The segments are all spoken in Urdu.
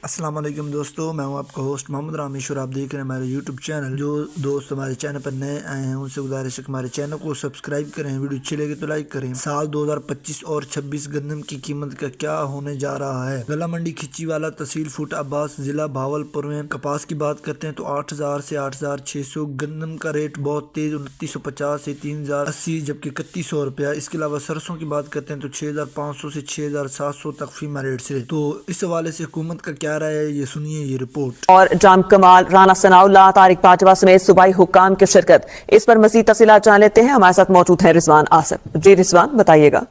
السلام علیکم دوستو، میں ہوں آپ کا ہوسٹ محمد رامیش اور آپ دیکھ رہے ہیں ہمارے یوٹیوب چینل۔ جو دوست ہمارے چینل پر نئے آئے ہیں ان سے گزارش ہے کہ ہمارے چینل کو سبسکرائب کریں، ویڈیو اچھی لگے تو لائک کریں۔ سال 2025 اور 26 گندم کی قیمت کا کیا ہونے جا رہا ہے؟ گلا منڈی کھچی والا تحصیل فوٹ عباس ضلع بھاولپور میں کپاس کی بات کرتے ہیں تو 8000 سے 8600 گندم کا ریٹ بہت تیز 2950 سے 3080 جبکہ 3100 روپیہ۔ اس کے علاوہ سرسوں کی بات کرتے ہیں تو 6500 سے 6700 تک فیمہ ریٹ سے۔ تو اس حوالے سے حکومت کا کیا رائے ہے، یہ سنیے یہ رپورٹ۔ اور جام کمال، رانا ثناء اللہ، طارق باجوہ سمیت صوبائی حکام کی شرکت۔ اس پر مزید تفصیلات جان لیتے ہیں، ہمارے ساتھ موجود ہے رضوان آصف۔ جی رضوان، بتائیے گا۔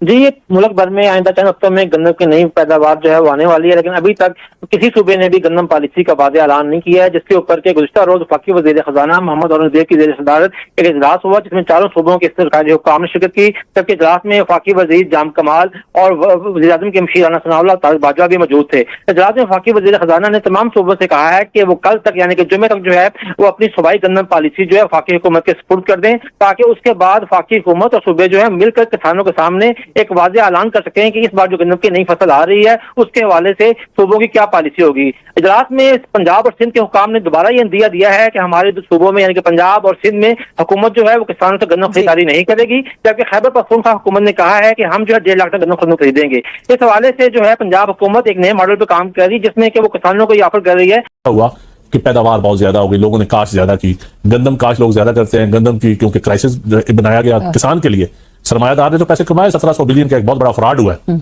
جی، ملک بھر میں آئندہ چند ہفتوں میں گندم کی نئی پیداوار جو ہے وہ آنے والی ہے، لیکن ابھی تک کسی صوبے نے بھی گندم پالیسی کا واضح اعلان نہیں کیا ہے، جس کے اوپر کے گزشتہ روز وفاقی وزیر خزانہ محمد اورنگزیب کی زیر صدارت ایک اجلاس ہوا جس میں چاروں صوبوں کے سرکاری حکام نے شرکت کی، جبکہ اجلاس میں وفاقی وزیر جام کمال اور وزیر اعظم کے مشیر رانا ثناء اللہ طارق باجوہ بھی موجود تھے۔ اجلاس میں وفاقی وزیر خزانہ نے تمام صوبوں سے کہا ہے کہ وہ کل تک یعنی کہ جمعے تک جو ہے وہ اپنی صوبائی گندم پالیسی جو ہے وفاقی حکومت کے سپرد کر دیں، تاکہ اس کے بعد وفاقی حکومت اور صوبے جو ہے مل کر کسانوں کے سامنے ایک واضح اعلان کر سکیں کہ اس بار جو گندم کی نئی فصل آ رہی ہے اس کے حوالے سے صوبوں کی کیا پالیسی ہوگی۔ اجلاس میں پنجاب اور سندھ کے حکام نے دوبارہ یہ اندیہ دیا ہے کہ ہمارے صوبوں میں یعنی کہ پنجاب اور سندھ میں حکومت جو ہے وہ کسانوں سے گندم خریداری نہیں کرے گی، جبکہ خیبر پختونخوا حکومت نے کہا ہے کہ ہم جو ہے 1.5 لاکھ ٹن گندم خریدیں گے۔ اس حوالے سے جو ہے پنجاب حکومت ایک نئے ماڈل پہ کام کر رہی ہے جس میں کہ وہ کسانوں کو یہ آفر کر رہی ہے ہوا کہ پیداوار بہت زیادہ ہوگی، لوگوں نے کاشت زیادہ کی، گندم کاشت لوگ زیادہ کرتے ہیں، گندم کی کیونکہ کرائسس بنایا گیا کسان کے لیے، سرمایہ دار نے جو پیسے کمائے 1700 بلین کا ایک بہت بڑا فراڈ ہوا ہے۔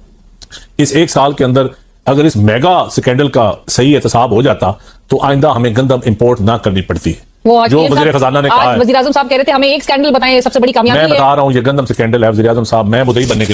اس ایک سال کے اندر اگر اس میگا سکینڈل کا صحیح احتساب ہو جاتا تو آئندہ ہمیں گندم امپورٹ نہ کرنی پڑتی، جو وزیر خزانہ نے کہا ہے۔ وزیر اعظم صاحب کہہ رہے تھے ہمیں ایک سکینڈل بتائیں، سب سے بڑی کامیابی ہے۔ میں بتا رہا ہوں یہ گندم سکینڈل ہے وزیر اعظم صاحب، میں مدعی بننے کے